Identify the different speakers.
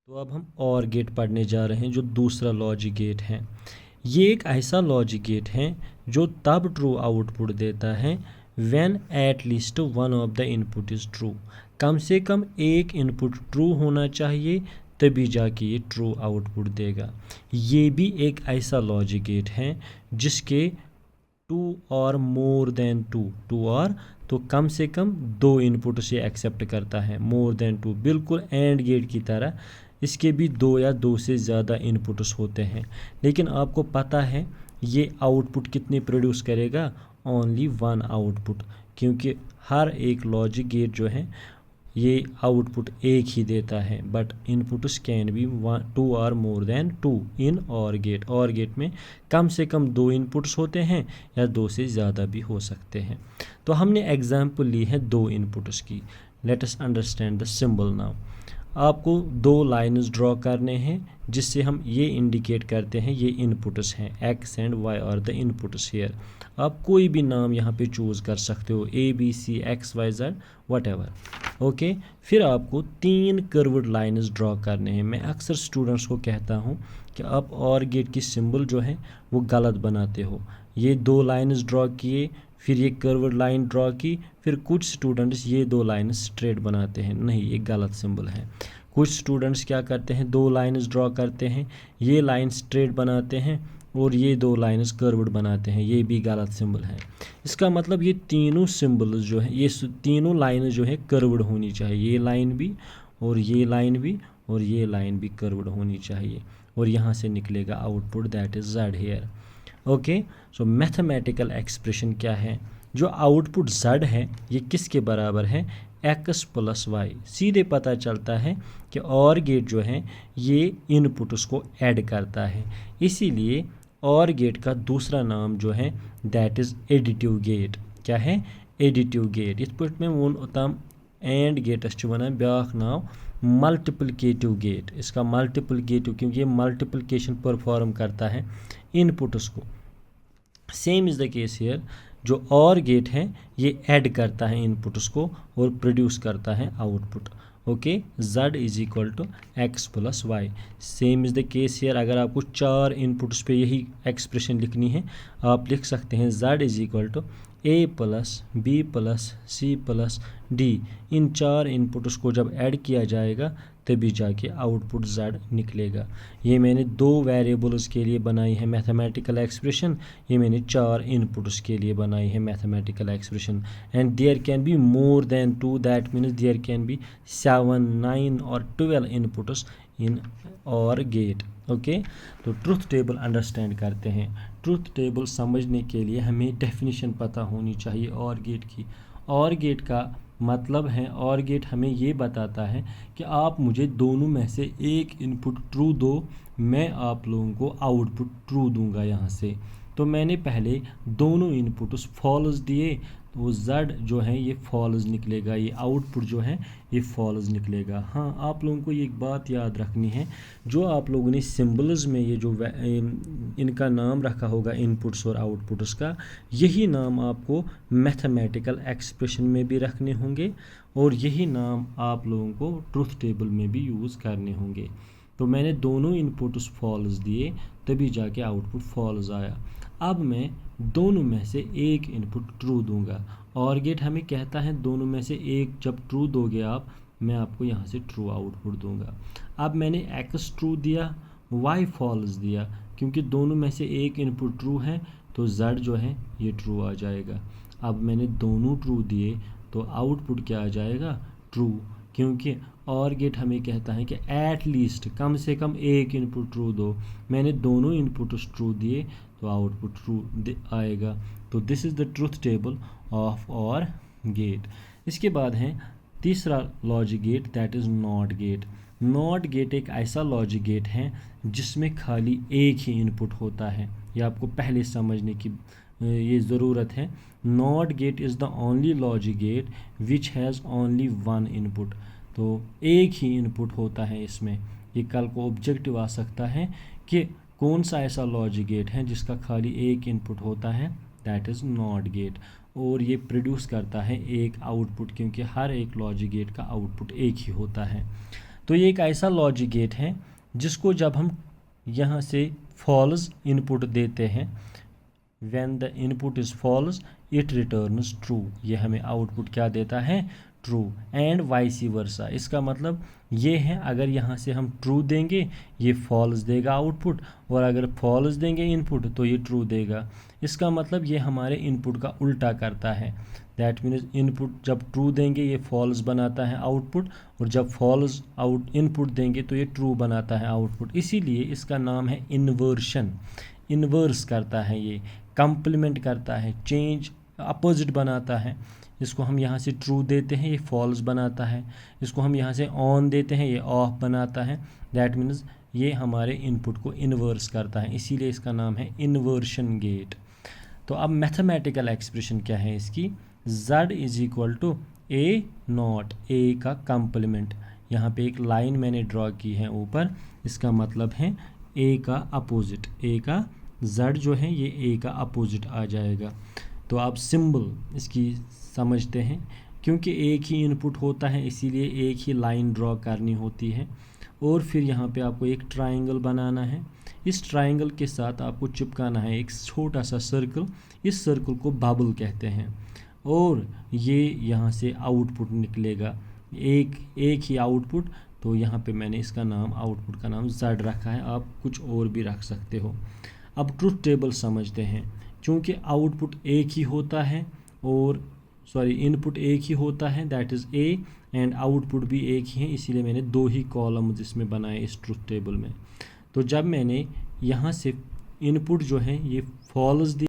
Speaker 1: तो अब हम और गेट पढ़ने जा रहे हैं जो दूसरा लॉजिक गेट है। ये एक ऐसा लॉजिक गेट है जो तब ट्रू आउटपुट देता है when at least one of the input is true. कम से कम एक इनपुट ट्रू होना चाहिए तभी जाके ये ट्रू आउटपुट देगा। ये भी एक ऐसा लॉजिक गेट है जिसके to or more than to और तो कम से कम दो इनपुट से एक्सेप्ट करता है। मोर देन टू बिल्कुल एंड गेट की तरह इसके भी दो या दो से ज़्यादा इनपुट्स होते हैं, लेकिन आपको पता है ये आउटपुट कितने प्रोड्यूस करेगा? ओनली वन आउटपुट, क्योंकि हर एक लॉजिक गेट जो है ये आउटपुट एक ही देता है। But inputs can be two or more than to in or gate. और गेट में कम से कम दो इनपुट्स होते हैं या दो से ज़्यादा भी हो सकते हैं। तो हमने एग्जांपल ली है दो इनपुट्स की। Let us understand the symbol now. आपको दो लाइन्स ड्रॉ करने हैं जिससे हम ये इंडिकेट करते हैं ये इनपुट्स हैं, X and Y are the inputs here. आप कोई भी नाम यहाँ पे चूज़ कर सकते हो, A B C X Y Z whatever. Okay, फिर आपको तीन कर्व्ड लाइन्स ड्रॉ करने हैं। मैं अक्सर स्टूडेंट्स को कहता हूँ कि आप और गेट की सिंबल जो है वो गलत बनाते हो। ये दो लाइन्स ड्रॉ किए, फिर ये कर्व्ड लाइन ड्रॉ की, फिर कुछ स्टूडेंट्स ये दो लाइन स्ट्रेट बनाते हैं। नहीं, ये गलत सिंबल है। कुछ स्टूडेंट्स क्या करते हैं, दो लाइन्स ड्रॉ करते हैं, ये लाइन स्ट्रेट बनाते हैं और ये दो लाइन्स कर्व्ड बनाते हैं। ये भी गलत सिंबल है। इसका मतलब ये तीनों सिंबल्स जो है, ये तीनों लाइन जो है कर्व्ड होनी चाहिए। ये लाइन भी और ये लाइन भी और ये लाइन भी कर्व्ड होनी चाहिए, और यहाँ से निकलेगा output that is Z here. Okay, so mathematical expression क्या है? जो आउटपुट जेड है ये किसके बराबर है? X plus Y. सीधे पता चलता है कि और गेट जो है ये इनपुट्स को ऐड करता है, इसीलिए और गेट का दूसरा नाम जो है दैट इज़ एडिटिव गेट। क्या है? Additive gate. इस पे में वो तम एंड गेटस वन ब्याख नाव मल्टीप्लिकेटिव गेट। इसका मल्टीप्लिकेटिव क्योंकि ये मल्टीप्लिकेशन परफॉर्म करता है इनपुट्स को। Same is the case here. जो और गेट है ये ऐड करता है इनपुट्स को और प्रोड्यूस करता है output. Okay, z is equal to X plus Y. Same is the case here. अगर आपको चार इनपुट्स पे यही एक्सप्रेशन लिखनी है, आप लिख सकते हैं z is equal to A plus B plus C plus D. इन चार इनपुट्स को जब ऐड किया जाएगा तभी जाके आउटपुट z निकलेगा। ये मैंने दो वेरिएबल्स के लिए बनाई है मैथमेटिकल एक्सप्रेशन, ये मैंने चार इनपुट्स के लिए बनाई है mathematical expression. And there can be more than two, that means there can be 7, 9 और 12 inputs in or gate. Okay, तो ट्रुथ टेबल अंडरस्टैंड करते हैं। ट्रुथ टेबल समझने के लिए हमें डेफिनेशन पता होनी चाहिए और गेट की। और गेट का मतलब है, और गेट हमें ये बताता है कि आप मुझे दोनों में से एक इनपुट ट्रू दो, मैं आप लोगों को आउटपुट ट्रू दूंगा यहाँ से। तो मैंने पहले दोनों इनपुट्स फॉल्स दिए, तो वो z जो है ये फॉल्स निकलेगा, ये आउटपुट जो है ये फॉल्स निकलेगा। हाँ, आप लोगों को ये एक बात याद रखनी है, जो आप लोगों ने सिंबल्स में ये जो इनका नाम रखा होगा इनपुट्स और आउटपुट्स का, यही नाम आपको मैथमेटिकल एक्सप्रेशन में भी रखने होंगे और यही नाम आप लोगों को ट्रुथ टेबल में भी यूज़ करने होंगे। तो मैंने दोनों इनपुट्स फॉल्स दिए तभी जाके आउटपुट फॉल्स आया। अब मैं दोनों में से एक इनपुट ट्रू दूंगा। और गेट हमें कहता है दोनों में से एक जब ट्रू दोगे आप, मैं आपको यहाँ से ट्रू आउटपुट दूंगा। अब मैंने एक्स ट्रू दिया, वाई फॉल्स दिया, क्योंकि दोनों में से एक इनपुट ट्रू है तो जेड जो है ये ट्रू आ जाएगा। अब मैंने दोनों ट्रू दिए तो आउटपुट क्या आ जाएगा? ट्रू, क्योंकि और गेट हमें कहता है कि एट लीस्ट कम से कम एक इनपुट ट्रू दो। मैंने दोनों इनपुट्स ट्रू दिए तो आउटपुट ट्रू आएगा। तो this is the truth table of और गेट। इसके बाद है तीसरा logic get that is not gate. Not gate एक ऐसा लॉजिक गेट है जिसमें खाली एक ही इनपुट होता है। ये आपको पहले समझने की ये ज़रूरत है। Not gate is the only logic gate which has only one input. तो एक ही इनपुट होता है इसमें। ये कल को ऑब्जेक्टिव आ सकता है कि कौन सा ऐसा लॉजिक गेट है जिसका खाली एक इनपुट होता है, दैट इज़ नॉट गेट, और ये प्रोड्यूस करता है एक आउटपुट, क्योंकि हर एक लॉजिक गेट का आउटपुट एक ही होता है। तो ये एक ऐसा लॉजिक गेट है जिसको जब हम यहाँ से फॉल्स इनपुट देते हैं, when the input is false it returns true, ये हमें आउटपुट क्या देता है, ट्रू। एंड वाइस वर्सा, इसका मतलब ये है अगर यहाँ से हम ट्रू देंगे ये फॉल्स देगा आउटपुट, और अगर फॉल्स देंगे इनपुट तो ये ट्रू देगा। इसका मतलब ये हमारे इनपुट का उल्टा करता है। दैट मीन्स इनपुट जब ट्रू देंगे ये फॉल्स बनाता है आउटपुट, और जब फॉल्स इनपुट देंगे तो ये ट्रू बनाता है आउटपुट। इसीलिए इसका नाम है इन्वर्शन। इन्वर्स करता है, ये कंप्लीमेंट करता है, चेंज अपोजिट बनाता है। इसको हम यहाँ से ट्रू देते हैं ये फॉल्स बनाता है, इसको हम यहाँ से ऑन देते हैं ये ऑफ बनाता है। दैट मीन्स ये हमारे इनपुट को इन्वर्स करता है, इसीलिए इसका नाम है इन्वर्शन गेट। तो अब मैथमेटिकल एक्सप्रेशन क्या है इसकी, z is equal to A not, A का कंप्लीमेंट। यहाँ पे एक लाइन मैंने ड्रॉ की है ऊपर, इसका मतलब है ए का अपोजिट, ए का z जो है ये ए का अपोजिट आ जाएगा। तो आप सिंबल इसकी समझते हैं, क्योंकि एक ही इनपुट होता है इसीलिए एक ही लाइन ड्रॉ करनी होती है। और फिर यहाँ पे आपको एक ट्रायंगल बनाना है, इस ट्रायंगल के साथ आपको चिपकाना है एक छोटा सा सर्कल, इस सर्कल को बबल कहते हैं। और ये यहाँ से आउटपुट निकलेगा, एक ही आउटपुट। तो यहाँ पे मैंने इसका नाम, आउटपुट का नाम z रखा है, आप कुछ और भी रख सकते हो। अब ट्रुथ टेबल समझते हैं, क्योंकि आउटपुट एक ही होता है और इनपुट एक ही होता है, that is a, and output भी एक ही है, इसीलिए मैंने 2 ही कॉलम इसमें बनाए इस ट्रुथ टेबल में। तो जब मैंने यहाँ से इनपुट जो है ये फॉल्स